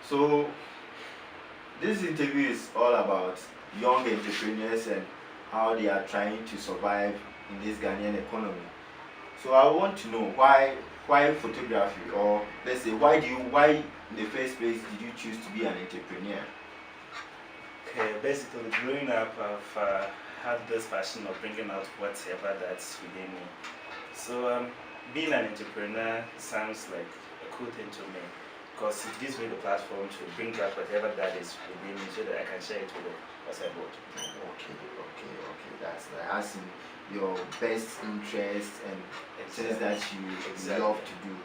So this interview is all about young entrepreneurs and how they are trying to survive in this Ghanaian economy. So I want to know why photography, or let's say why in the first place did you choose to be an entrepreneur? Okay, basically growing up I've had this passion of bringing out whatever that's within me. So being an entrepreneur sounds like a cool thing to me because it gives me the platform to bring out whatever that is within me so that I can share it with the outside world. Okay. That's like as in your best interest and things that you love to do.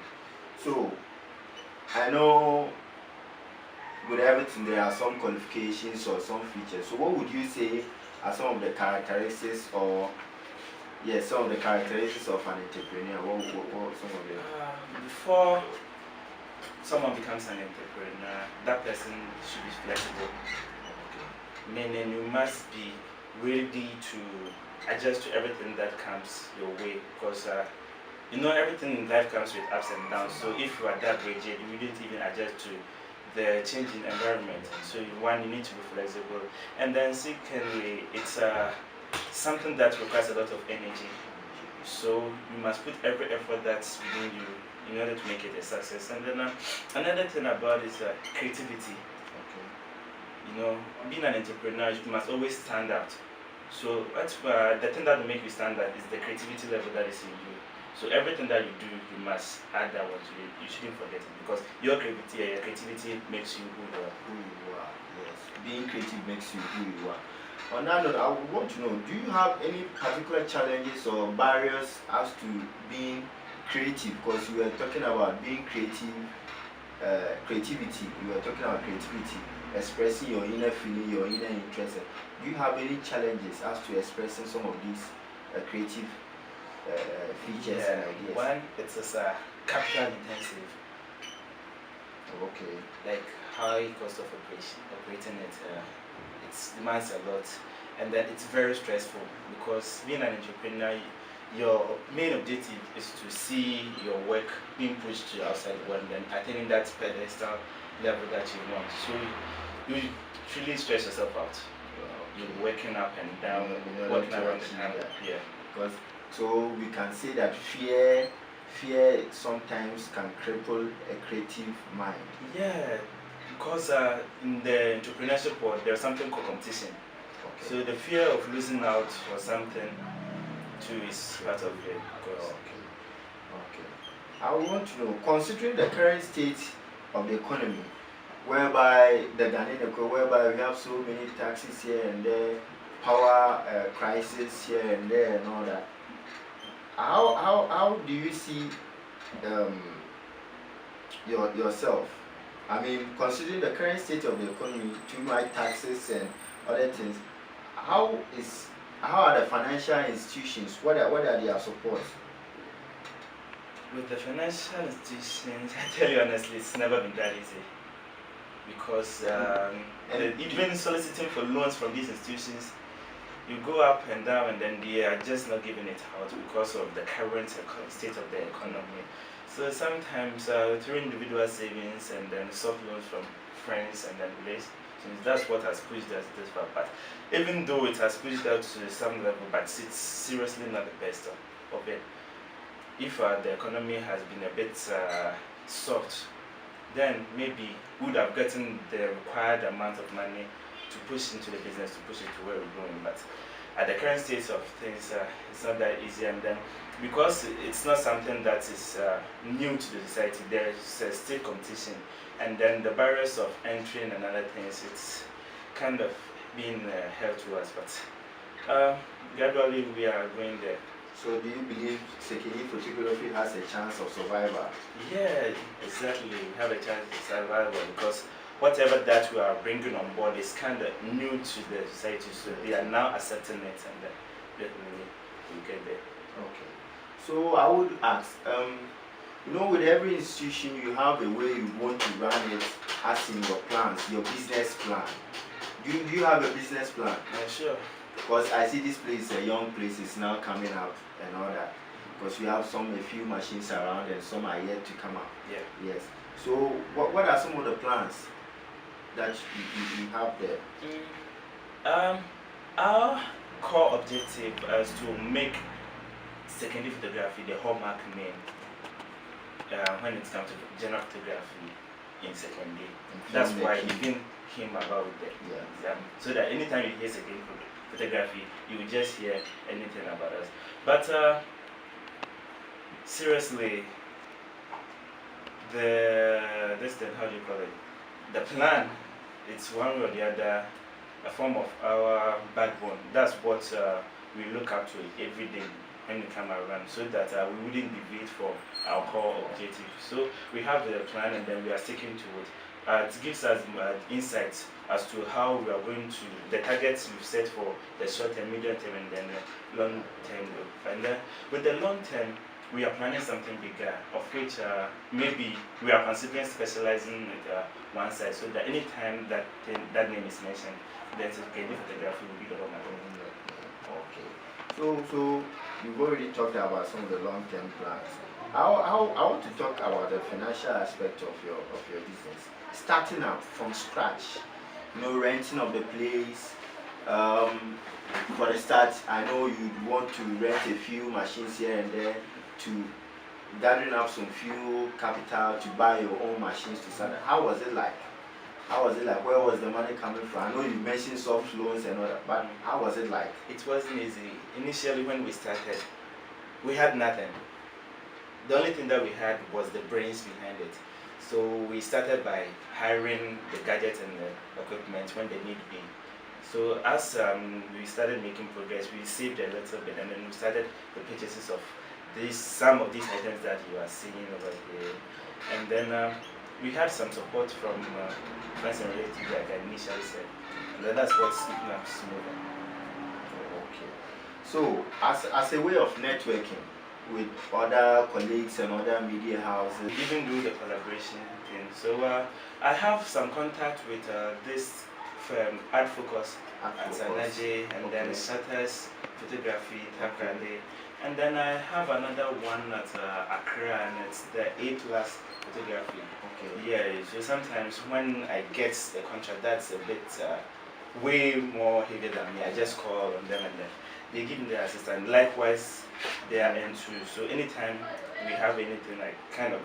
So I know with everything there are some qualifications or some features. So what would you say are some of the characteristics, or some of the characteristics of an entrepreneur? What some of them? Before someone becomes an entrepreneur, that person should be flexible. Meaning you must be ready to adjust to everything that comes your way, because everything in life comes with ups and downs. So if you are that rigid, you didn't even adjust to the changing environment. So one, you need to be flexible, and then secondly, it's something that requires a lot of energy. So you must put every effort that's within you in order to make it a success. And then another thing about is creativity. Being an entrepreneur, you must always stand out. So that's the thing that will make you stand out is the creativity level that is in you. So everything that you do, you must add that one to it. You shouldn't forget it, because your creativity makes you who you are. Yes, being creative makes you who you are. On that note, I want to know, do you have any particular challenges or barriers as to being creative? Because you were talking about being creative, creativity. You were talking about creativity, expressing your inner feeling, your inner interest. Do you have any challenges as to expressing some of these creative features and ideas? One, it's capital intensive. Okay. Like high cost of operating it. It demands a lot, and then it's very stressful, because being an entrepreneur, your main objective is to see your work being pushed to outside the world and attaining that pedestal level that you want. So you truly stress yourself out. You're working up and down, working around the time. Yeah. Because so we can say that fear sometimes can cripple a creative mind. Yeah, because in the entrepreneurship world, there's something called competition. Okay. So the fear of losing out or something too is part of it. Okay. I want to know, considering the current state of the economy, whereby the Ghanaian economy, whereby we have so many taxes here and there, power crisis here and there, and all that. How do you see yourself? I mean, considering the current state of the economy, too much taxes and other things, how are the financial institutions? What are their supports? With the financial institutions, I tell you honestly, it's never been that easy, because even soliciting for loans from these institutions, you go up and down, and then they are just not giving it out because of the current state of the economy. So sometimes through individual savings and then soft loans from friends and then relations, that's what has pushed us this far. But even though it has pushed out to some level, but it's seriously not the best of it. If the economy has been a bit soft, then maybe we would have gotten the required amount of money to push into the business, to push it to where we're going. But at the current state of things, it's not that easy. And then because it's not something that is new to the society, there is still competition, and then the barriers of entry and other things, it's kind of being held to us. But gradually we are going there. So do you believe secondary photography has a chance of survival? Yeah, exactly. We have a chance of survival, because whatever that we are bringing on board is kind of new to the society, so they are now accepting it, and then definitely we'll get there. Okay. So I would ask, with every institution you have a way you want to run it, as in your plans, your business plan. Do you have a business plan? Yeah, sure. Because I see this place, a young place, is now coming up and all that. Because we have a few machines around, and some are yet to come up. Yeah. Yes. So what are some of the plans that you have there? Our core objective is to make secondary photography the hallmark name when it comes to general photography in secondary. That's why we even came about with the exam, so that anytime you hear secondary photography, you will just hear anything about us. But seriously, how do you call it? The plan, it's one way or the other a form of our backbone. That's what we look up to every day when we come around, so that we wouldn't deviate from our core objective. So we have the plan, and then we are sticking to it. It gives us insights as to how we are going to, the targets we've set for the short term, medium term, and then the long term. And with the long term, we are planning something bigger, of which maybe we are considering specializing with one side, so that any time that name is mentioned, then secondary photography will be the home. Okay. So you've already talked about some of the long-term plans. I want to talk about the financial aspect of your business. Starting up from scratch, renting of the place. For the start, I know you'd want to rent a few machines here and there to gathering up some few capital to buy your own machines to start. How was it like? Where was the money coming from? I know you mentioned soft loans and all that, but how was it like? It wasn't easy. Initially, when we started, we had nothing. The only thing that we had was the brains behind it. So we started by hiring the gadgets and the equipment when they need be. So as we started making progress, we saved a little bit, and then we started the purchases of some of these items that you are seeing over here. And then we had some support from friends and relatives, like I initially said. And then that's what's keeping us smoother. Okay. So as a way of networking with other colleagues and other media houses, even do the collaboration thing. So I have some contact with this firm, Art Focus at Sanaje, and then Shutters Photography, Takrande. And then I have another one at Accra, and it's the A+ Photography. Okay. Yeah, so sometimes when I get the contract that's a bit way more heavy than me, I just call on them, and then they give me their assistance. Likewise, they are into, so anytime we have anything like kind of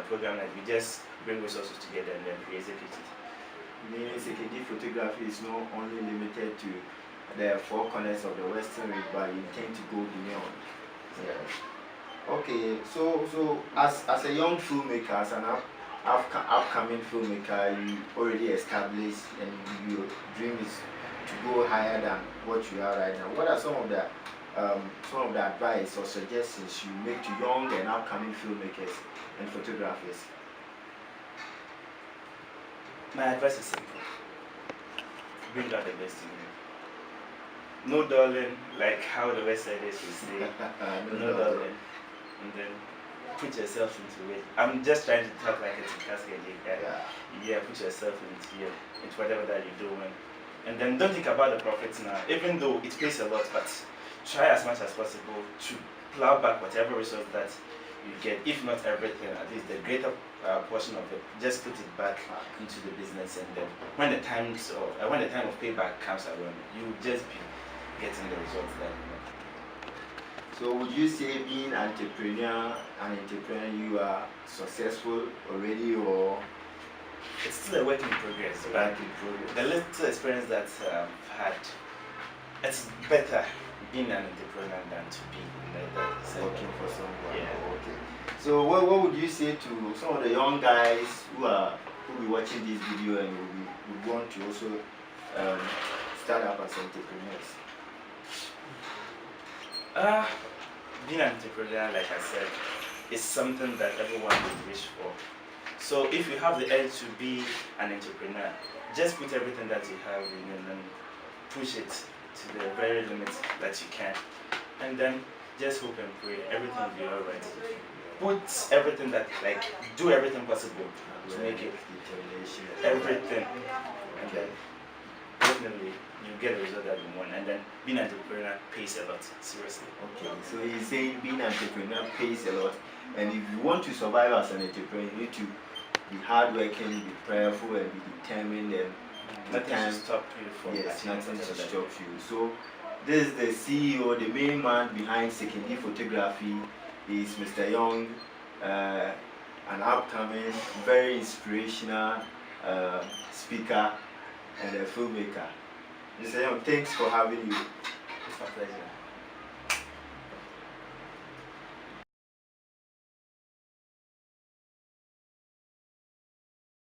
program, like we just bring resources together and then we execute it. Meaning secondary photography is not only limited to the four corners of the Western Region, but you intend to go beyond. Yeah. Okay, so as a young filmmaker, as an upcoming filmmaker, you already established, and your dream is to go higher than what you are right now. What are some of the advice or suggestions you make to young and upcoming filmmakers and photographers? My advice is simple. Bring out the best in you. No darling, like how the West Siders will say. No darling. And then put yourself into it. I'm just trying to talk like it's a casket. Yeah, put yourself into whatever that you're doing. And then don't think about the profits now, even though it pays a lot, but try as much as possible to plow back whatever resource that you get, if not everything, at least the greater portion of it, just put it back into the business, and then when the time of payback comes around, you will just be getting the results that you want. So would you say being an entrepreneur, you are successful already, or it's still a work in progress? The little experience that I've had, it's better being an entrepreneur than to be working for someone. Yeah. Okay. So what would you say to some of the young guys who will be watching this video and would want to also start up as entrepreneurs? Being an entrepreneur, like I said, is something that everyone would wish for. So if you have the edge to be an entrepreneur, just put everything that you have in and then push it to the very limit that you can. And then just hope and pray everything will be alright. Put everything do everything possible to make it everything. And then definitely you get the result that you want. And then being an entrepreneur pays a lot, seriously. Okay, so he's saying being an entrepreneur pays a lot, and if you want to survive as an entrepreneur, you need to be hardworking, be prayerful, and be determined, and Nothing should stop you from yes, achieving nothing to whatever stop you. So this is the CEO, the main man behind Second D Photography. Is Mr. Young, an upcoming, very inspirational speaker and a filmmaker. Mr. Young, thanks for having you. It's my pleasure.